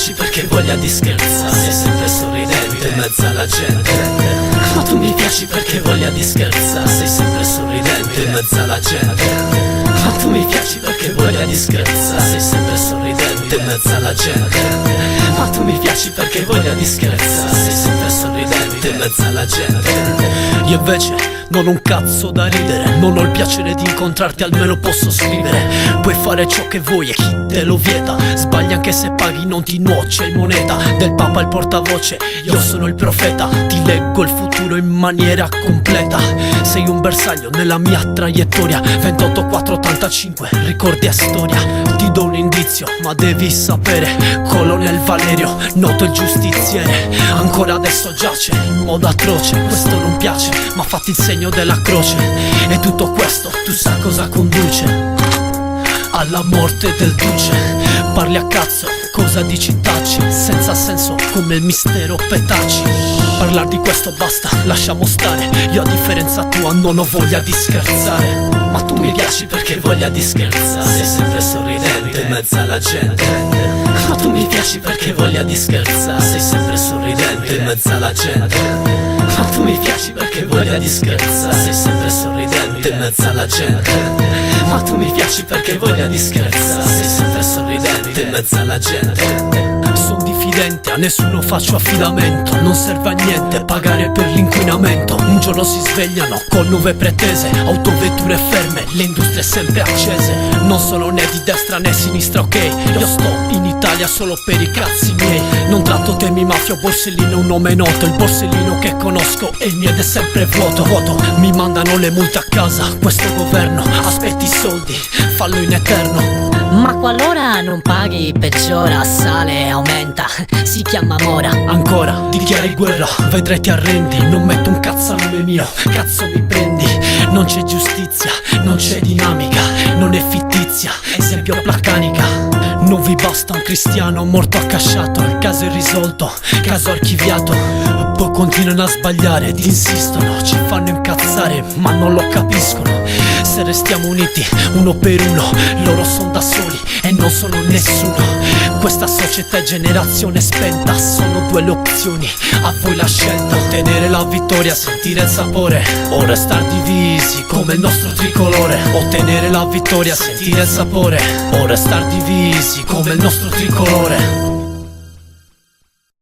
piaci perché voglia di scherzare, sei sempre sorridente in mezzo alla gente. Ma tu mi piaci perché voglia di scherzare, sei sempre sorridente in mezzo alla gente. Ma tu mi piaci perché voglia di scherzare, sei sempre sorridente in mezzo alla gente. Ma tu mi piaci perché voglia di scherzare, sei sempre sorridente in mezzo alla gente. Io invece non ho un cazzo da ridere, non ho il piacere di incontrarti, almeno posso scrivere. Puoi fare ciò che vuoi e chi te lo vieta, sbagli anche se paghi, non ti nuoce il moneta. Del papa il portavoce, io sono il profeta, ti leggo il futuro in maniera completa. Sei un bersaglio nella mia traiettoria, 28-4-85, ricordi e storia. Ti do un indizio, ma devi sapere, Colonel Valerio, noto il giustiziere, ancora adesso giace in modo atroce. Questo non piace, ma fatti il segno della croce. E tutto questo, tu sai cosa conduce? Alla morte del duce. Parli a cazzo, cosa dici taci, senza senso come il mistero Petacci. Parlare di questo basta, lasciamo stare, io a differenza tua non ho voglia di scherzare. Ma tu mi piaci perché voglia di scherzare, sei sempre sorridente in mezzo alla gente. Ma tu mi piaci perché voglia di scherzare, sei sempre sorridente in mezzo alla gente. Ma tu mi piaci perché voglia di scherzare, sei sempre sorridente in mezzo alla gente. Ma tu mi piaci perché voglia di scherzare, sei sempre sorridente in mezzo alla gente. Sono diffidente, a nessuno faccio affidamento, non serve a niente pagare per l'inquinamento. Un giorno si svegliano con nuove pretese, autovetture ferme, le industrie sempre accese. Non sono né di destra né sinistra, ok, io sto in Italia solo per i cazzi miei. Non tratto temi mafia o Borsellino, è un nome noto, il Borsellino che conosco e il mio ed è sempre vuoto. Mi mandano le multe a casa, questo governo aspetti i soldi, fallo in eterno. Ma qualora non paghi peggiora, sale, aumenta, si chiama mora. Ancora, dichiari guerra, vedrai ti arrendi. Non metto un cazzo a nome mio, cazzo mi prendi. Non c'è giustizia, non c'è dinamica, non è fittizia, esempio placanica. Non vi basta un cristiano morto accasciato, il caso è risolto, caso archiviato. Poi continuano a sbagliare ed insistono, ci fanno incazzare ma non lo capiscono. Se restiamo uniti uno per uno, loro sono da soli e non sono nessuno. Questa società è generazione spenta, sono due le opzioni, a voi la scelta. Ottenere la vittoria, sentire il sapore, o restar divisi come il nostro tricolore. Ottenere la vittoria, sentire il sapore, o restar divisi come il nostro tricolore.